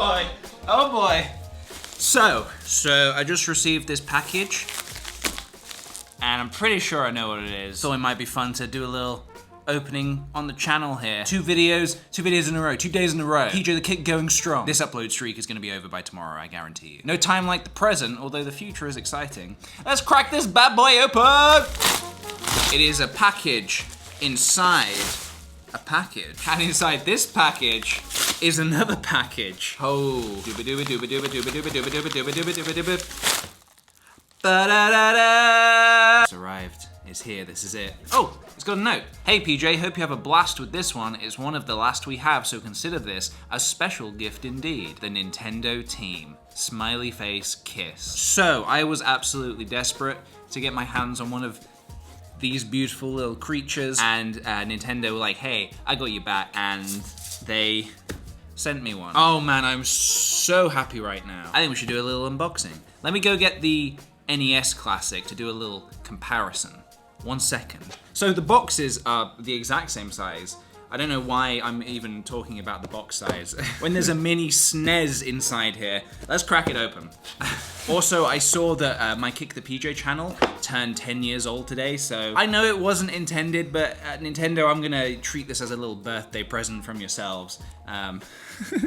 boy. Oh boy. So I just received this package, and I'm pretty sure I know what it is. Thought it might be fun to do a little opening on the channel here. Two videos in a row, 2 days in a row. PJ the Kick going strong. This upload streak is gonna be over by tomorrow, I guarantee you. No time like the present, although the future is exciting. Let's crack this bad boy open! It is a package inside a package. And inside this package is another package. Oh, dooba dooba dooba dooba dooba dooba dooba dooba dooba dooba dooba dooba. Ba-da-da-da! It's arrived. It's here. This is it. Oh, it's got a note. Hey PJ, hope you have a blast with this one. It's one of the last we have, so consider this a special gift indeed. The Nintendo team. Smiley face kiss. So I was absolutely desperate to get my hands on one of these beautiful little creatures, and Nintendo were like, hey, I got you back, and they sent me one. Oh man, I'm so happy right now. I think we should do a little unboxing. Let me go get the NES Classic to do a little comparison. 1 second. So the boxes are the exact same size. I don't know why I'm even talking about the box size. When there's a mini Snes inside here, let's crack it open. Also, I saw that my Kick the PJ channel turned 10 years old today, so I know it wasn't intended, but Nintendo, I'm gonna treat this as a little birthday present from yourselves.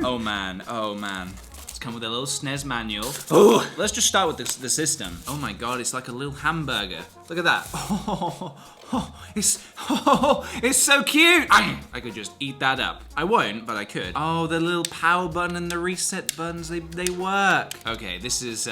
Oh man, oh man. It's come with a little Snes manual. Oh, let's just start with the system. Oh my god, it's like a little hamburger. Look at that. It's so cute. I could just eat that up. I won't, but I could. Oh, the little power button and the reset buttons, they work. Okay, this is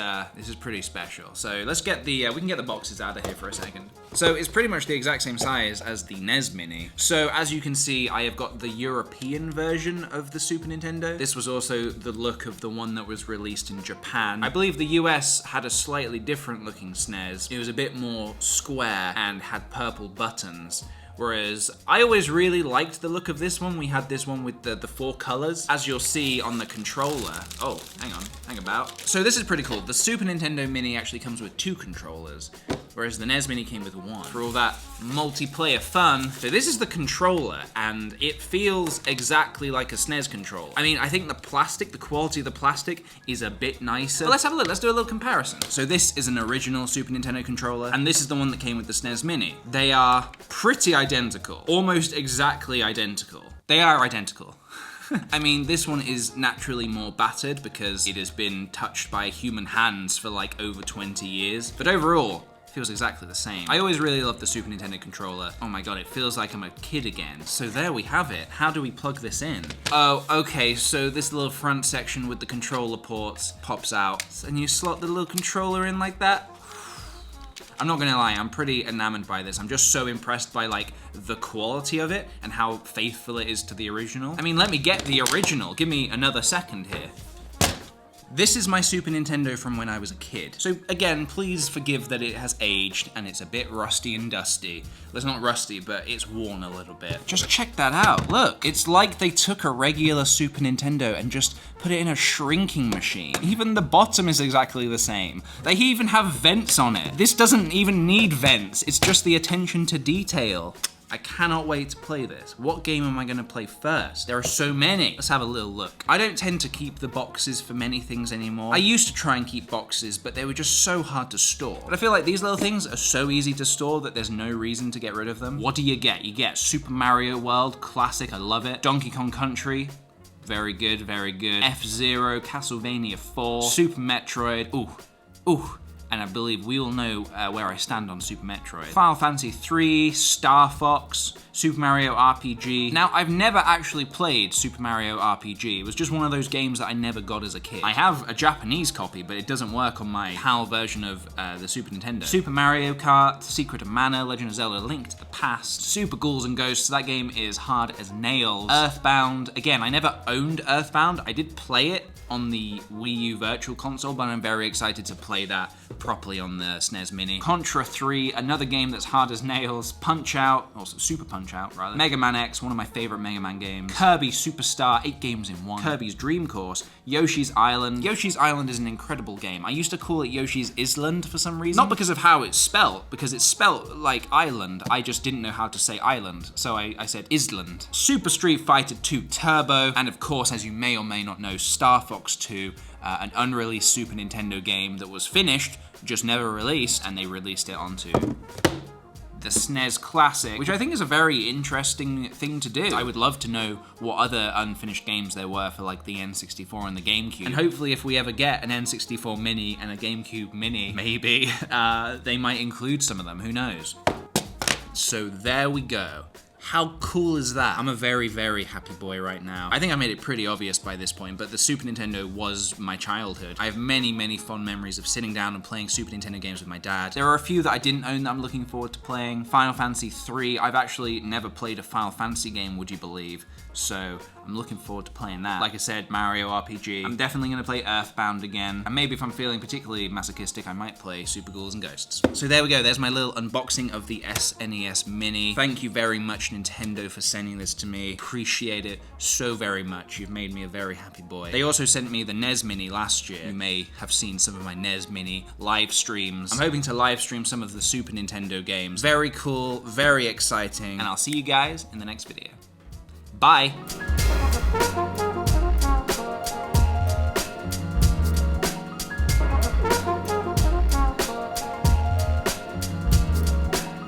pretty special. So let's get the, we can get the boxes out of here for a second. So it's pretty much the exact same size as the NES Mini. So as you can see, I have got the European version of the Super Nintendo. This was also the look of the one that was released in Japan. I believe the US had a slightly different looking SNES. It was a bit more square and had purple buttons. Whereas I always really liked the look of this one. We had this one with the 4 colors, as you'll see on the controller. Oh, hang about. So this is pretty cool. The Super Nintendo Mini actually comes with 2 controllers, whereas the NES Mini came with 1. For all that multiplayer fun. So this is the controller, and it feels exactly like a SNES controller. I mean, I think the quality of the plastic is a bit nicer. But let's have a look, let's do a little comparison. So this is an original Super Nintendo controller, and this is the one that came with the SNES Mini. They are pretty identical, almost exactly identical. They are identical. I mean, this one is naturally more battered because it has been touched by human hands for like over 20 years, but overall, feels exactly the same. I always really loved the Super Nintendo controller. Oh my god, it feels like I'm a kid again. So there we have it. How do we plug this in? Oh, okay, so this little front section with the controller ports pops out, and you slot the little controller in like that. I'm not gonna lie, I'm pretty enamored by this. I'm just so impressed by like the quality of it and how faithful it is to the original. I mean, let me get the original. Give me another second here. This is my Super Nintendo from when I was a kid. So again, please forgive that it has aged and it's a bit rusty and dusty. Well, it's not rusty, but it's worn a little bit. Just check that out, look. It's like they took a regular Super Nintendo and just put it in a shrinking machine. Even the bottom is exactly the same. They even have vents on it. This doesn't even need vents, it's just the attention to detail. I cannot wait to play this. What game am I gonna play first? There are so many. Let's have a little look. I don't tend to keep the boxes for many things anymore. I used to try and keep boxes, but they were just so hard to store. But I feel like these little things are so easy to store that there's no reason to get rid of them. What do you get? You get Super Mario World, classic, I love it. Donkey Kong Country, very good, very good. F-Zero, Castlevania 4, Super Metroid, ooh. And I believe we all know where I stand on Super Metroid. Final Fantasy 3, Star Fox, Super Mario RPG. Now, I've never actually played Super Mario RPG. It was just one of those games that I never got as a kid. I have a Japanese copy, but it doesn't work on my PAL version of the Super Nintendo. Super Mario Kart, Secret of Mana, Legend of Zelda: Link to the Past, Super Ghouls and Ghosts. That game is hard as nails. Earthbound. Again, I never owned Earthbound. I did play it on the Wii U Virtual Console, but I'm very excited to play that properly on the SNES Mini. Contra 3, another game that's hard as nails. Punch-Out, also Super Punch-Out. Punch-Out, rather. Mega Man X, one of my favorite Mega Man games. Kirby Superstar, 8 games in one. Kirby's Dream Course. Yoshi's Island. Yoshi's Island is an incredible game. I used to call it Yoshi's Island for some reason. Not because of how it's spelt, because it's spelt like island. I just didn't know how to say island, so I said Island. Super Street Fighter 2 Turbo, and of course, as you may or may not know, Star Fox 2, an unreleased Super Nintendo game that was finished, just never released, and they released it onto the Snes Classic, which I think is a very interesting thing to do. I would love to know what other unfinished games there were for like the N64 and the GameCube. And hopefully if we ever get an N64 Mini and a GameCube Mini, maybe, they might include some of them, who knows? So there we go. How cool is that? I'm a very, very happy boy right now. I think I made it pretty obvious by this point, but the Super Nintendo was my childhood. I have many, many fond memories of sitting down and playing Super Nintendo games with my dad. There are a few that I didn't own that I'm looking forward to playing. Final Fantasy 3, I've actually never played a Final Fantasy game, would you believe? So I'm looking forward to playing that. Like I said, Mario RPG. I'm definitely gonna play Earthbound again. And maybe if I'm feeling particularly masochistic, I might play Super Ghouls and Ghosts. So there we go, there's my little unboxing of the SNES Mini. Thank you very much, Nintendo, for sending this to me. Appreciate it so very much. You've made me a very happy boy. They also sent me the NES Mini last year. You may have seen some of my NES Mini live streams. I'm hoping to live stream some of the Super Nintendo games. Very cool, very exciting, and I'll see you guys in the next video. Bye.